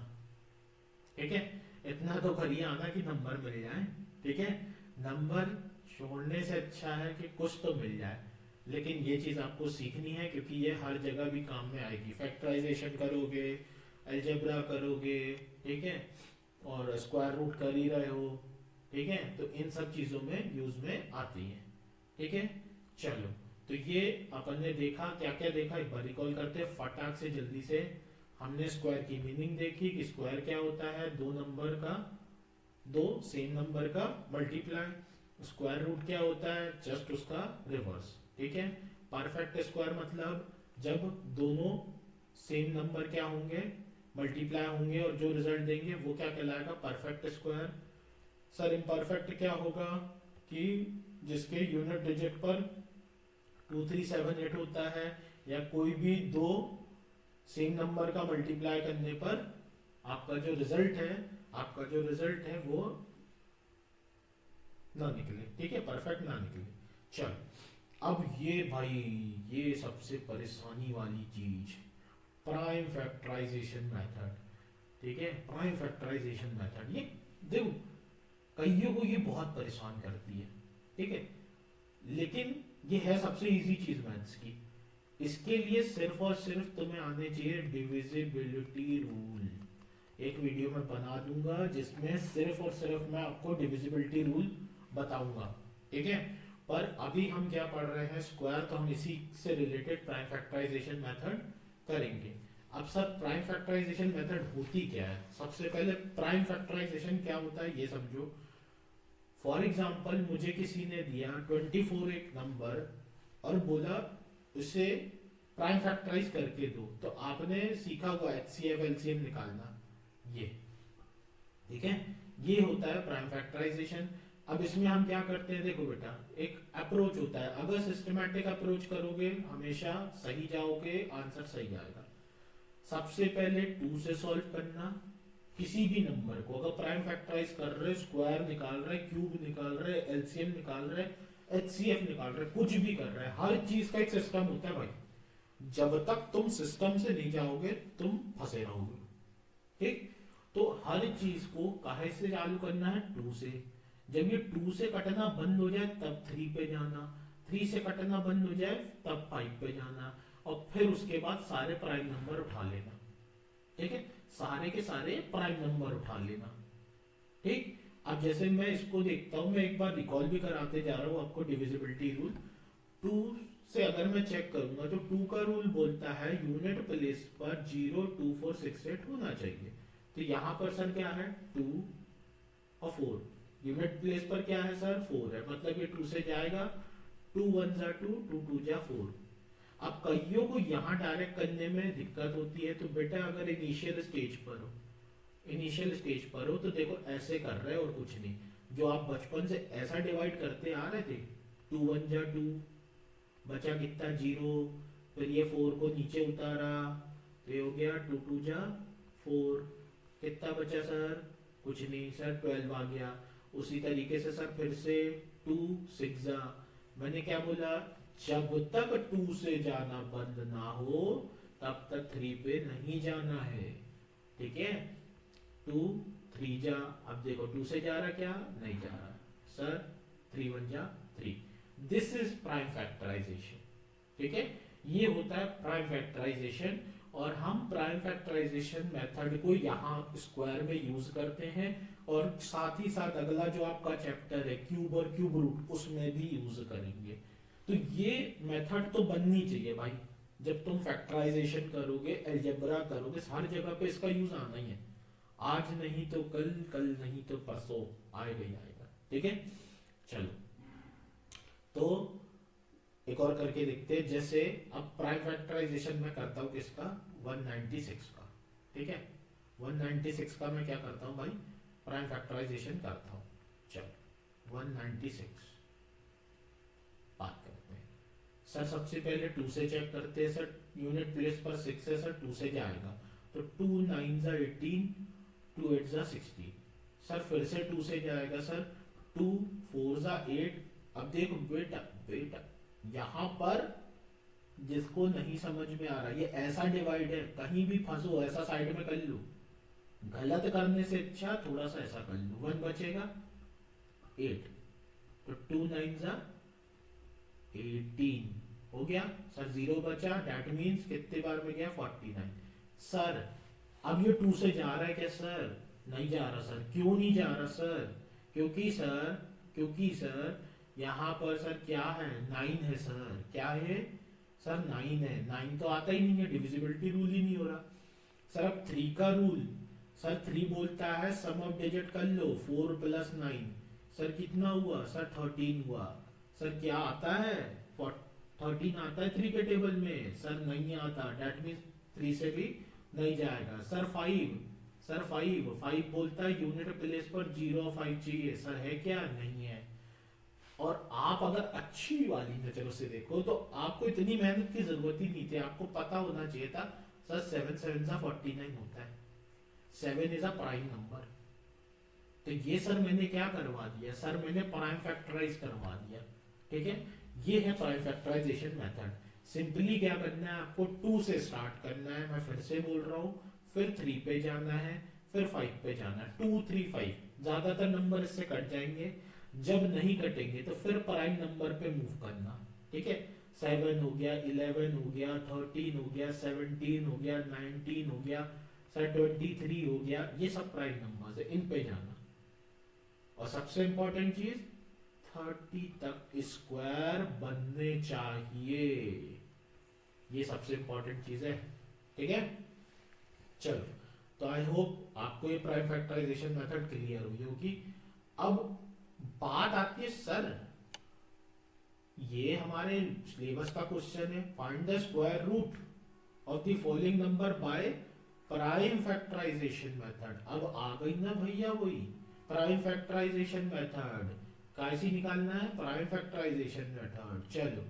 ठीक है, इतना तो करिए आना कि नंबर मिल जाए, ठीक है। नंबर छोड़ने से अच्छा है कि कुछ तो मिल जाए, लेकिन ये चीज आपको सीखनी है क्योंकि ये हर जगह भी काम में आएगी। फैक्टराइजेशन करोगे, अलजेब्रा करोगे, ठीक है, और स्क्वायर रूट कर ही रहे हो, ठीक है, तो इन सब चीजों में यूज में आती है, ठीक है। चलो, तो ये अपन ने देखा, क्या क्या देखा एक बार रिकॉल करते हैं फटाक से जल्दी से। हमने स्क्वायर की मीनिंग देखी कि स्क्वायर क्या होता है, दो नंबर का, दो सेम नंबर का मल्टीप्लाई। स्क्वायर रूट क्या होता है, जस्ट उसका रिवर्स, ठीक है। परफेक्ट स्क्वायर मतलब जब दोनों सेम नंबर क्या होंगे, मल्टीप्लाई होंगे और जो रिजल्ट देंगे वो क्या कहलाएगा, परफेक्ट स्क्वायर। सर इम्परफेक्ट क्या होगा कि जिसके यूनिट डिजिट पर 2 3 7 8 होता है, या कोई भी दो सेम नंबर का मल्टीप्लाई करने पर आपका जो रिजल्ट है वो ना निकले, ठीक है, परफेक्ट ना निकले। चल, अब ये भाई ये सबसे परेशानी वाली चीज, प्राइम फैक्टराइजेशन मेथड, ठीक है। प्राइम फैक्टराइजेशन मेथड ये देखो कईयों को ये बहुत परेशान करती है, ठीक है, लेकिन ये है सबसे इजी चीज मैथ्स की। इसके लिए सिर्फ और सिर्फ तुम्हें आने चाहिए डिविजिबिलिटी रूल। एक वीडियो में बना दूंगा जिसमें सिर्फ और सिर्फ मैं आपको डिविजिबिलिटी रूल बताऊंगा, ठीक है। पर अभी हम क्या पढ़ रहे हैं, स्क्वायर, तो हम इसी से रिलेटेड प्राइम फैक्टराइजेशन मेथड करेंगे। अब सर प्राइम फैक्टराइजेशन मेथड होती क्या है, सबसे पहले प्राइम फैक्टराइजेशन क्या होता है ये समझो। फॉर एग्जाम्पल मुझे किसी ने दिया 24 एक नंबर और बोला उसे प्राइम फैक्टराइज करके दो, तो आपने सीखा हुआ HCF LCM निकालना, ये ठीक है, ये होता है प्राइम फैक्टराइजेशन। अब इसमें हम क्या करते हैं, देखो बेटा एक अप्रोच होता है, अगर सिस्टमैटिक अप्रोच करोगे हमेशा सही जाओगे, आंसर सही आएगा। सबसे पहले 2 से सॉल्व करना, किसी भी नंबर को अगर प्राइम फैक्टराइज कर रहे, स्क्वायर निकाल रहे, क्यूब निकाल रहे, LCM निकाल रहे, HCF निकाल रहे, कुछ भी कर रहे हैं, हर चीज का एक सिस्टम होता है भाई। जब तक तुम सिस्टम से नहीं जाओगे तुम फंसे रहोगे, ठीक। तो हर चीज को काहे से चालू करना है, 2 से। जब ये 2 से कटना बंद हो जाए तब 3 पे जाना, 3 से कटना बंद हो जाए तब 5 पे जाना, और फिर उसके बाद सारे प्राइम नंबर उठा लेना, ठीक है, सारे के सारे प्राइम नंबर उठा लेना, ठीक। अब जैसे मैं इसको देखता हूं, मैं एक बार रिकॉल भी कराते जा रहा हूं आपको डिविजिबिलिटी रूल। 2 से अगर मैं चेक करूंगा तो 2 का रूल बोलता है यूनिट प्लेस पर 0 2 4 6 8 होना चाहिए। तो यहां पर सर क्या है, 2 और 4, यूनिट प्लेस पर क्या है सर, 4 है, मतलब ये 2 से जाएगा, 2 1 जा 2, 2 2 जा 4। अब कईयों को यहाँ डायरेक्ट करने में दिक्कत होती है, तो बेटा अगर इनिशियल स्टेज पर हो तो देखो ऐसे कर रहे हो और कुछ नहीं, जो आप बचपन से ऐसा डिवाइड करते आ रहे थे, 2 1 जा 2, बचा कितना 0, फिर ये 4 को नीचे उतारा तो ये हो गया 2 2 जा 4, कितना बचा सर, कुछ नहीं सर, 12 आ गया। उसी तरीके से सर फिर से 2 6 जा, मैंने क्या बोला, जब तक 2 से जाना बंद ना हो तब तक 3 पे नहीं जाना है, ठीक है। 2 3 जा, अब देखो 2 से जा रहा क्या, नहीं जा रहा सर, 3 1 जा 3। दिस इज प्राइम फैक्टराइजेशन, ठीक है, ये होता है प्राइम फैक्टराइजेशन। और हम प्राइम फैक्टराइजेशन मेथड को यहाँ स्क्वायर में यूज करते हैं, और साथ ही साथ अगला जो आपका चैप्टर है क्यूब और क्यूब रूट, उसमें भी यूज करेंगे। तो ये मेथड तो बननी चाहिए भाई, जब तुम फैक्टराइजेशन करोगे, अलजेब्रा करोगे, हर जगह पे इसका यूज आना ही है, आज नहीं तो कल, कल नहीं तो परसों, आएगा ही आएगा, ठीक है। चलो, तो एक और करके देखते हैं, जैसे अब प्राइम फैक्टराइजेशन में करता हूं किसका, 196 का, ठीक है, 196 का मैं क्या करता हूं भाई, प्राइम फैक्टराइजेशन करता हूं। चलो 196 बात करते हैं। सर सबसे पहले 2 से चेक करते हैं सर, यूनिट प्लेस पर 6 है सर, 2 से जाएगा तो 2 9 जा 18, 2 8 जा 16। सर फिर से 2 से जाएगा सर, 2 4 जा 8। अब देखो बेटा बेटा यहाँ पर जिसको नहीं समझ में आ रहा, ये ऐसा डिवाइड है, कहीं भी फंसो ऐसा साइड में कर लो, गलत करने से अच्छा थोड़ा सा ऐसा कर लो। 1 बचेगा 8, तो 2 9 जा 18 हो गया सर। 0 बचा, डेट मीन्स कितने बार में गया 49। सर अब ये 2 से जा रहा है क्या सर? नहीं जा रहा सर। क्यों नहीं जा रहा सर? क्योंकि सर यहाँ पर सर क्या है, 9 है सर। क्या है सर? 9 है। 9 तो आता ही नहीं है, डिविजिबिलिटी रूल ही नहीं हो रहा सर। अब 3 का रूल सर, 3 बोलता है सम ऑफ डिजिट कर लो, 4 + 9 सर कितना हुआ सर? 13 हुआ सर। क्या आता है? 13 आता है 3 के टेबल में सर? नहीं आता, डेट मीन्स 3 से भी नहीं जाएगा सर। 5 बोलता है यूनिट प्लेस पर 0 और 5 चाहिए सर, है क्या? नहीं है। और आप अगर अच्छी वाली नजरों से देखो तो आपको इतनी मेहनत की जरूरत ही नहीं थी, आपको पता होना चाहिए था सर 7 7 जा 49 होता है, 7 इज अ प्राइम नंबर। तो ये सर मैंने क्या करवा दिया सर? मैंने प्राइम फैक्टराइज करवा दिया। ठीक है, ये है प्राइम फैक्टराइजेशन मेथड। सिंपली क्या करना है आपको? 2 से स्टार्ट करना है, मैं फिर से बोल रहा हूँ, फिर 3 पे जाना है, फिर 5 पे जाना है। 2 3 5 ज्यादातर नंबर इससे कट जाएंगे, जब नहीं कटेंगे तो फिर प्राइम नंबर पे मूव करना। ठीक है, 7 हो गया, 11 हो गया, 13 हो गया, 17 हो गया, 19 हो गया सर, 23 हो गया, ये सब प्राइम नंबर्स है, इन पे जाना। और सबसे इंपॉर्टेंट चीज 30 तक स्क्वायर बनने चाहिए, ये सबसे इंपॉर्टेंट चीज है। ठीक है, चलो, तो आई होप आपको ये प्राइम फैक्टराइजेशन मेथड क्लियर हुई होगी। अब बात आती है सर, ये हमारे सिलेबस का क्वेश्चन है, find the square root of the following number by prime factorisation method. अब आ गई ना भैया वही प्राइम फैक्टराइजेशन मेथड, कैसे निकालना है? Prime factorisation method. चलो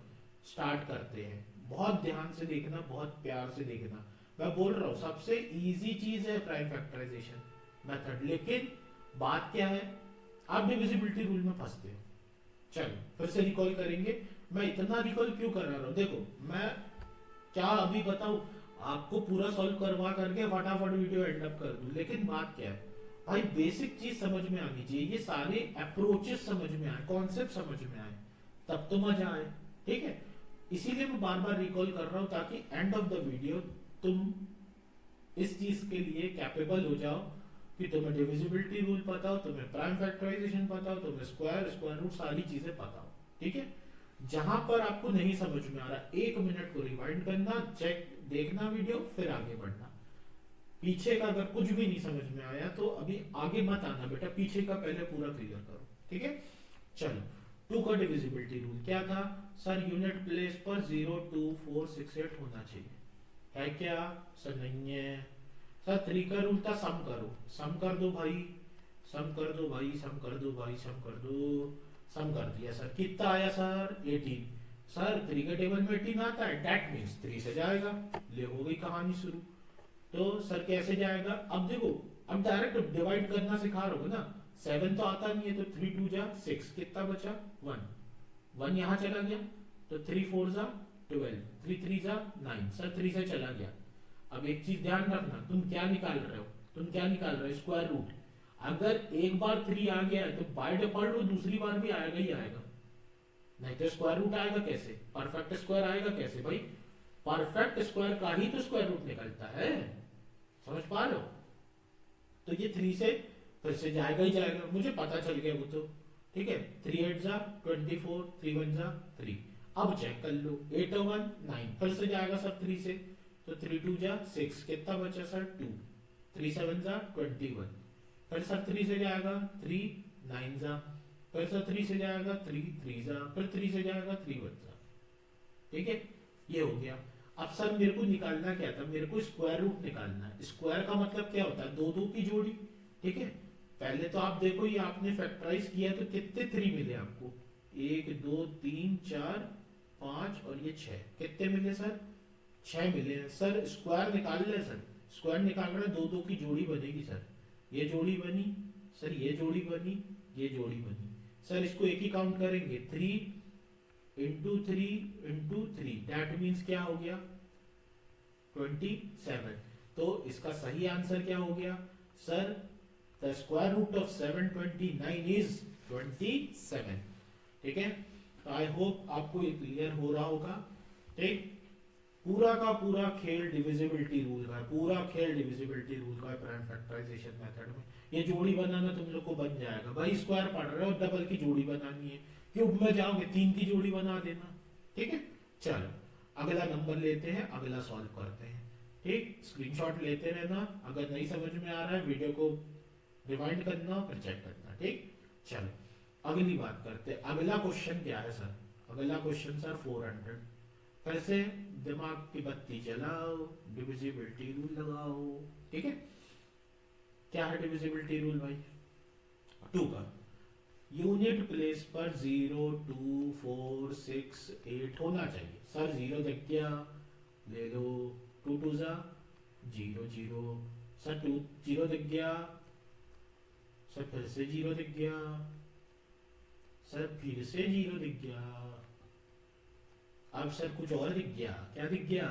स्टार्ट करते हैं, बहुत ध्यान से देखना, बहुत प्यार से देखना। मैं बोल रहा हूं सबसे इजी चीज है प्राइम फैक्टराइजेशन मेथड, लेकिन बात क्या है, आप डिविजिबिलिटी रूल में फंसते हो। चलो फिर से रिकॉल करेंगे। मैं इतना रिकॉल क्यों कर रहा हूं? देखो मैं क्या अभी बताऊं आपको, पूरा सॉल्व करवा करके फटाफट वीडियो एंड अप कर दूं, लेकिन बात क्या है भाई, बेसिक चीज समझ में आनी चाहिए, ये सारे अप्रोचेस समझ में आए, कॉन्सेप्ट समझ में आए, तब तो मजा आए। ठीक है, इसीलिए मैं बार बार रिकॉल कर रहा हूं, ताकि एंड ऑफ द वीडियो तुम इस चीज के लिए कैपेबल हो जाओ कि तुम्हें डिविजिबिलिटी रूल पता हो, तुम्हें प्राइम फैक्टराइजेशन पता हो, तुम्हें स्क्वायर रूट सारी चीजें पता हो। ठीक है, जहां पर आपको नहीं समझ में आ रहा, 1 मिनट को रिवाइंड करना, चेक देखना वीडियो, फिर आगे बढ़ना। पीछे का अगर कुछ भी नहीं समझ में आया तो अभी आगे मत आना बेटा, पीछे का पहले पूरा क्लियर करो। ठीक है, चलो 2 का डिविजिबिलिटी रूल क्या था सर? यूनिट प्लेस पर 0 2 4 6 8 होना चाहिए, है क्या सर? नहीं है सर। 3 का रूल था सम करो, सम कर दो भाई, सम कर दो भाई, सम कर दो भाई, सम कर दो, सम कर दिया सर। कितना आया सर? 18 सर। 3 के टेबल में 18 आता है, दैट मींस 3 से जाएगा, ले हो गई कहानी शुरू। तो सर कैसे जाएगा? अब देखो, अब डायरेक्ट डिवाइड करना सिखा रहा हूँ ना, 7 तो आता नहीं है, तो 3 2 जा 6, कितना बचा? 1 यहाँ चला गया, तो 3 4 जा 12, 3 3 जा 9 सर, 3 से चला गया। अब एक चीज ध्यान रखना, तुम क्या निकाल रहे हो? Square root. अगर एक बार 3 आ गया है तो बाय डिफॉल्ट वो दूसरी बार भी आएगा ही आएगा, नहीं तो स्क्वायर रूट आएगा कैसे? परफेक्ट स्क्वायर आएगा कैसे भाई? परफेक्ट स्क्वायर का ही तो स्क्वायर रूट निकलता है, समझ पा रहे हो? तो ये 3 से फिर से जाएगा ही जाएगा, मुझे पता चल गया वो तो। ठीक है, 3 8 जा 24, 3 1 जा 3। अब चेक कर लो, 8 1 9, फिर से जाएगा सर 3 से, तो 3 2 जा 6, कितना बचा सर? 2, 3 7 जा 21, फिर सर 3 से जाएगा 3 9 जा, फिर सर 3 से जाएगा 3 3 जा, फिर 3 से जाएगा 3 1 जा। ठीक है, ये हो गया। अब सर मेरे को निकालना क्या था? मेरे को स्क्वायर रूट निकालना है। स्क्वायर का मतलब क्या होता है? 2 2 की जोड़ी। ठीक है, पहले तो आप देखो ये आपने फैक्टराइज किया तो कितने 3 मिले आपको? 1 2 3 4 5 और ये 6, कितने मिले सर? 6 मिले हैं सर। स्क्वायर निकाल ले सर, स्क्वायर निकाल रहे, दो दो की जोड़ी बनेगी सर, ये जोड़ी बनी सर, ये जोड़ी बनी, ये जोड़ी बनी सर। इसको एक ही काउंट करेंगे, 3 इंटू 3, दैट मीन्स क्या हो गया? 27। तो इसका सही आंसर क्या हो गया sir? The square root of 729 is 27। ठीक है, तो आई होप आपको ये क्लियर हो रहा होगा। ठीक, पूरा का पूरा खेल डिविजिबिलिटी रूल का है, पूरा खेल डिविजिबिलिटी रूल का है प्राइम फैक्टराइजेशन मेथड में। ये जोड़ी बनाना तुम लोग को बन जाएगा भाई, स्क्वायर पढ़ रहे हो, डबल की जोड़ी बनानी है, क्यूब में जाओगे 3 की जोड़ी बना देना। ठीक है, चलो अगला नंबर लेते हैं, अगला सॉल्व करते हैं। ठीक, स्क्रीनशॉट लेते रहना, अगर नहीं समझ में आ रहा है वीडियो को रिवाइंड करना फिर चेक करना। ठीक, चलो अगली बात करते हैं। अगला क्वेश्चन क्या है सर? अगला क्वेश्चन सर 400। फिर से दिमाग की बत्ती जलाओ, डिविजिबिलिटी रूल लगाओ। ठीक है, क्या है डिविजिबिलिटी रूल भाई? 2 का यूनिट प्लेस पर 0, 2, 4, 6, 8 होना चाहिए सर। 0 दिख गया, ले लो, 2 2 जा 0 0 सर, 2 0 दिख गया सर, फिर से 0 दिख गया सर, फिर से 0 दिख गया। अब सर कुछ और दिख गया, क्या दिख गया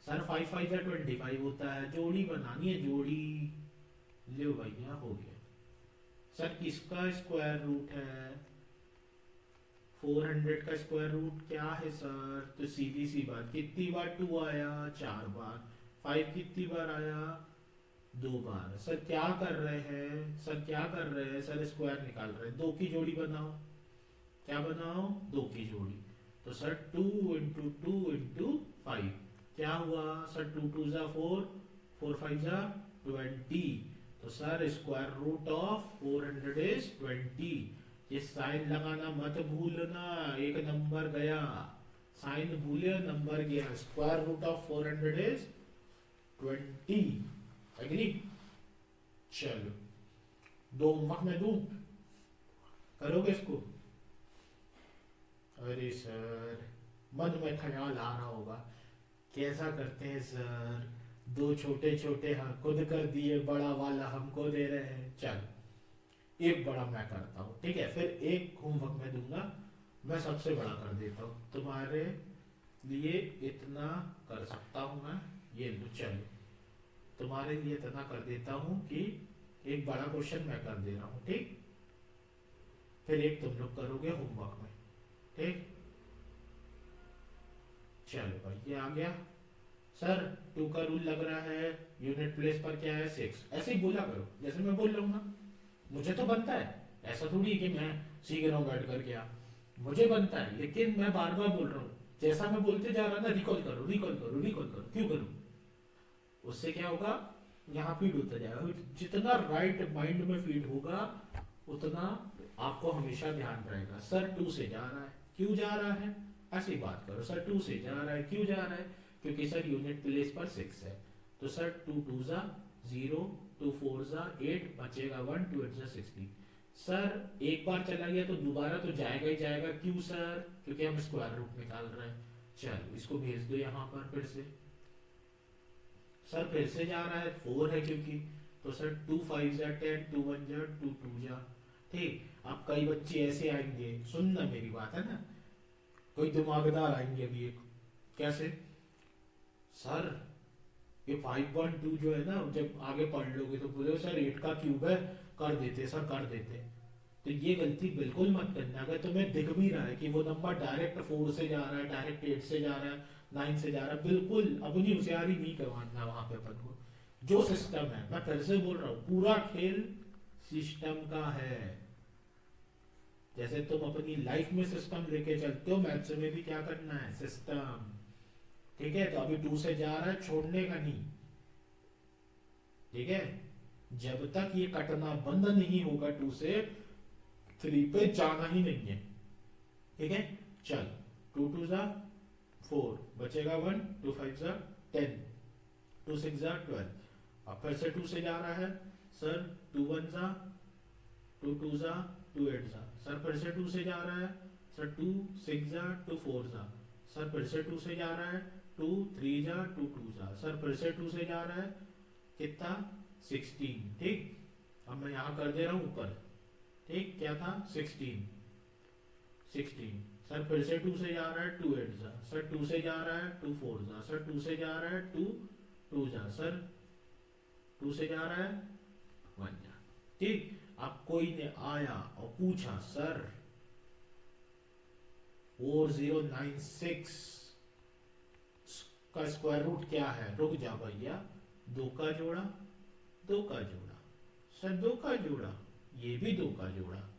सर? 5 5 या 25 होता है, जोड़ी बनानी है, जोड़ी लो भैया, हो गया सर। किसका स्क्वायर रूट है? 400 का स्क्वायर रूट क्या है सर? तो सीधी सी बात, कितनी बार 2 आया? 4 बार। 5 कितनी बार आया? 2 बार। सर क्या कर रहे हैं सर? क्या कर रहे हैं सर? स्क्वायर निकाल रहे हैं, 2 की जोड़ी बनाओ। क्या बनाओ? 2 की जोड़ी। तो सर 2 इंटू 2 इंटू 5 क्या हुआ सर? 2 2 जा 4, 4 5 जा 20। तो sir square root of 400 is 20। ये साइन लगाना मत भूलना, एक नंबर गया, साइन भूले नंबर गया। Square root of 400 is 20। Agree? चलो, 2 होमवर्क में दूं, करोगे इसको? अरे सर मन में ख्याल आ रहा होगा, कैसा करते हैं सर? 2 छोटे छोटे हाँ खुद कर दिए, बड़ा वाला हमको दे रहे हैं। चलो एक बड़ा मैं करता हूँ, ठीक है? फिर एक होमवर्क में दूंगा, मैं सबसे बड़ा कर देता हूँ तुम्हारे लिए। इतना कर सकता हूँ मैं, ये लो चलो, तुम्हारे लिए इतना कर देता हूँ कि एक बड़ा क्वेश्चन मैं कर दे रहा हूँ। ठीक, फिर एक तुम लोग करोगे होमवर्क में। ठीक, चलो भाई ये आ गया सर। 2 का रूल लग रहा है, यूनिट प्लेस पर क्या है? 6। ऐसे ही बोला करो जैसे मैं बोल रहा हूँ ना, मुझे तो बनता है, ऐसा थोड़ी कि मैं सीख रहा हूँ बैठ कर क्या, मुझे बनता है, लेकिन मैं बार बार बोल रहा हूँ, जैसा मैं बोलते जा रहा ना, रिकॉल करो रिकॉल करो रिकॉल करो। क्यों करूँ? उससे क्या होगा, यहाँ फीड होता जाएगा। जितना राइट माइंड में फीड होगा उतना आपको हमेशा ध्यान रहेगा। सर 2 से जा रहा है, क्यों जा रहा है? ऐसी बात करो, सर 2 से जा रहा है, क्यों जा रहा है? क्योंकि सर यूनिट प्लेस पर 6 है। तो सर 2 2 जा 0, 2 4 जा 8, बचेगा 1, 2 8 जा 16। सर एक बार चला गया तो दोबारा तो जाएगा ही जाएगा। क्यों सर? क्योंकि हम स्क्वायर रूट निकाल रहे हैं। चलो इसको भेज दो यहाँ पर फिर से। सर फिर से जा रहा है, 4 है क्योंकि, तो सर 2 5 जा 10, 2 1 जा 2 2 जा। ठीक, अब कई बच्चे ऐसे आएंगे, सुनना मेरी बात है ना, कोई दिमागदार आएंगे अभी एक, कैसे सर ये 5.2 जो है ना, जब आगे पढ़ लोगे तो बोले सर 8 का क्यूब है, कर देते सर कर देते। तो ये गलती बिल्कुल मत करना। अगर तुम्हें दिख भी रहा है कि वो नंबर डायरेक्ट 4 से जा रहा है, डायरेक्ट 8 से जा रहा है, 9 से जा रहा है, बिल्कुल अपनी होशियारी नहीं करवाना वहां पे अपन को। जो सिस्टम है, मैं फिर से बोल रहा हूँ, पूरा खेल सिस्टम का है। जैसे तुम अपनी लाइफ में सिस्टम लेके चलते हो, मैथ्स में भी क्या करना है? सिस्टम। ठीक है, तो अभी 2 से जा रहा है, छोड़ने का नहीं। ठीक है, जब तक ये कटना बंद नहीं होगा 2 से 3 पे जाना ही नहीं है। ठीक है, चल 2 2 जा 4, बचेगा 1, 2 5 जा 10, 2 6 जा 12। अब फिर से 2 से जा रहा है सर, 2 1 जा 2 2 जा 2 8 जा। सर फिर से 2 से जा रहा है सर, 2 6 जा 2 4 जा। सर फिर से 2 से जा रहा है, 2 3 जा 2 2 जा, सर फिर से 2 से जा रहा है, कितना 16, ठीक। अब मैं यहाँ कर दे रहा हूँ ऊपर, ठीक, क्या था 16, सर फिर से 2 से जा रहा है, 2 8 जा, सर 2 से जा रहा है, 2 4 जा, सर 2 से जा रहा है, 2 2 जा, सर 2 से जा रहा है 1 जा, ठीक। अब कोई ने आया और पूछा सर 4096 का स्क्वायर रूट क्या है, रुक जा भैया, 2 का जोड़ा, 2 का जोड़ा, सर 2 का जोड़ा, ये भी 2 का जोड़ा,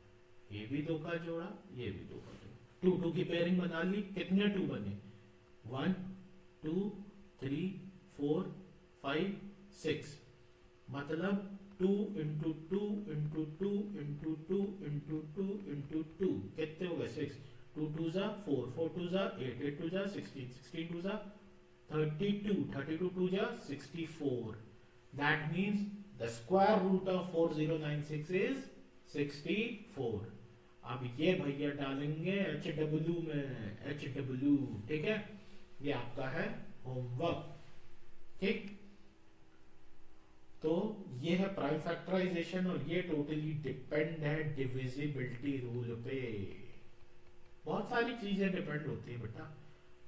ये भी 2 का जोड़ा, ये भी 2 का जोड़ा, 2 2 की पेयरिंग बना ली, कितने 2 बने, 1 2 3 4 5 6, मतलब 2 into 2 into 2 into 2 into 2 into 2, कितने हो गए 6, 2 2 जा 4, 4 2 जा 8, 8 2 जा 16, 16 2 जा 32, 32 2 जा 64, that means the square root of 4096 is 64। अब ये भैया डालेंगे HW में, HW, ठीक है, ये आपका है होमवर्क, ठीक। तो ये है प्राइम फैक्टराइजेशन और ये टोटली डिपेंड है डिविजिबिलिटी रूल पे। बहुत सारी चीजें डिपेंड होती है बेटा,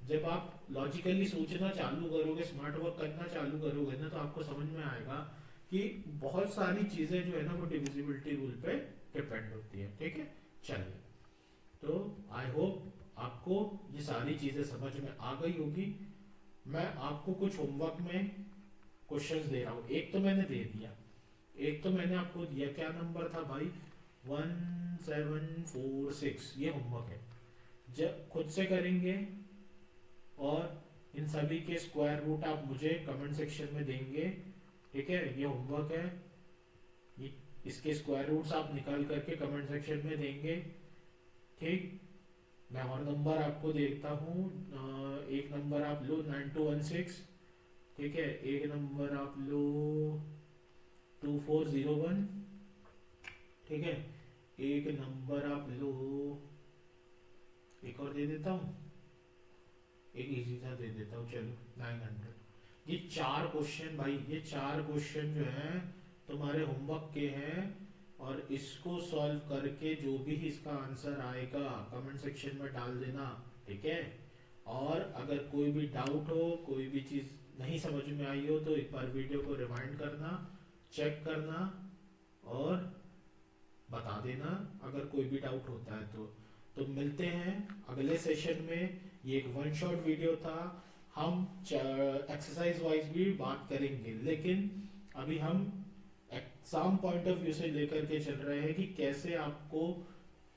जब आप लॉजिकली सोचना चालू करोगे, स्मार्ट वर्क करना चालू करोगे ना, तो आपको समझ में आएगा कि बहुत सारी चीजें जो है ना वो डिविजिबिलिटी रूल पे डिपेंड होती है, ठीक है। चलिए, तो आई होप आपको ये सारी चीजें समझ में आ गई होगी। मैं आपको कुछ होमवर्क में क्वेश्चंस दे रहा हूँ, एक तो मैंने दे दिया, एक तो मैंने आपको दिया, क्या नंबर था भाई, 1746, ये होमवर्क है, जब खुद से करेंगे और इन सभी के स्क्वायर रूट आप मुझे कमेंट सेक्शन में देंगे, ठीक है, ये होमवर्क है, ये इसके स्क्वायर रूट्स आप निकाल करके कमेंट सेक्शन में देंगे, ठीक। मैं और नंबर आपको देता हूँ, एक नंबर आप लो 9216, ठीक है, एक नंबर आप लो 2401, ठीक है, एक नंबर आप लो, एक और दे देता हूँ, एक इजी सा दे देता हूँ, चलो 900। ये 4 क्वेश्चन भाई, ये 4 क्वेश्चन जो है तुम्हारे होमवर्क के हैं, और इसको सॉल्व करके जो भी इसका आंसर आएगा कमेंट सेक्शन में डाल देना, ठीक है। और अगर कोई भी डाउट हो, कोई भी चीज नहीं समझ में आई हो, तो एक बार वीडियो को रिवाइंड करना, चेक करना और बता देना अगर कोई भी डाउट होता है तो मिलते हैं अगले सेशन में। ये एक 1 शॉट वीडियो था, हम एक्सरसाइज वाइज भी बात करेंगे, लेकिन अभी हम एग्जाम पॉइंट ऑफ व्यू से लेकर के चल रहे हैं कि कैसे आपको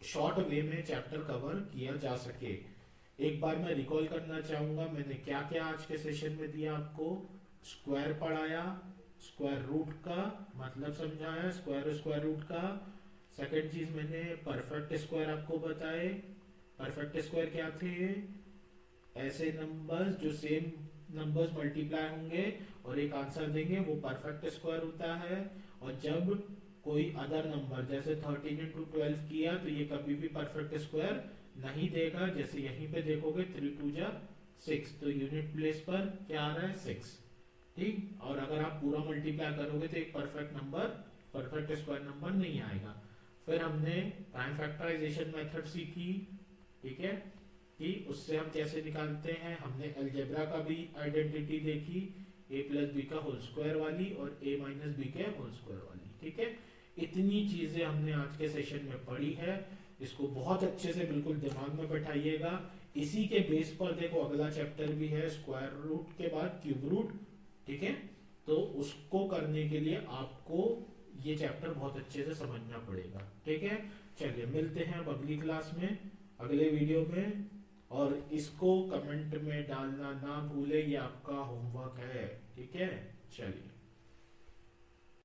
शॉर्ट वे में चैप्टर कवर किया जा सके। एक बार मैं रिकॉल करना चाहूंगा मैंने क्या क्या आज के सेशन में दिया आपको। स्क्वायर पढ़ाया, स्क्वायर रूट का मतलब समझाया, स्क्वायर रूट का। सेकंड चीज मैंने परफेक्ट स्क्वायर आपको बताए। परफेक्ट स्क्वायर क्या थे? ऐसे नंबर्स जो सेम नंबर्स मल्टीप्लाई होंगे और एक आंसर देंगे, वो परफेक्ट स्क्वायर होता है। और जब कोई अदर नंबर जैसे 13 इंटू 12 किया तो ये कभी भी परफेक्ट स्क्वायर नहीं देगा। जैसे यहीं पे देखोगे 3 2 जा 6, तो यूनिट प्लेस पर क्या आ रहा है 6, ठीक। और अगर आप पूरा मल्टीप्लाई करोगे तो एक perfect number, perfect square number नहीं आएगा। फिर हमने प्राइम फैक्टराइजेशन मेथड सीखी, ठीक है, कि उससे हम कैसे निकालते हैं। हमने अलजेब्रा का भी आइडेंटिटी देखी, a प्लस बी का होल स्क्वायर वाली और a माइनस बी के होल स्क्वायर वाली, ठीक है। इतनी चीजें हमने आज के सेशन में पढ़ी है। इसको बहुत अच्छे से बिल्कुल दिमाग में बैठाइएगा। इसी के बेस पर देखो अगला चैप्टर भी है, स्क्वायर रूट के बाद क्यूब रूट, ठीक है। तो उसको करने के लिए आपको ये चैप्टर बहुत अच्छे से समझना पड़ेगा, ठीक है। चलिए मिलते हैं अब अगली क्लास में, अगले वीडियो में। और इसको कमेंट में डालना ना भूले, ये आपका होमवर्क है, ठीक है। चलिए।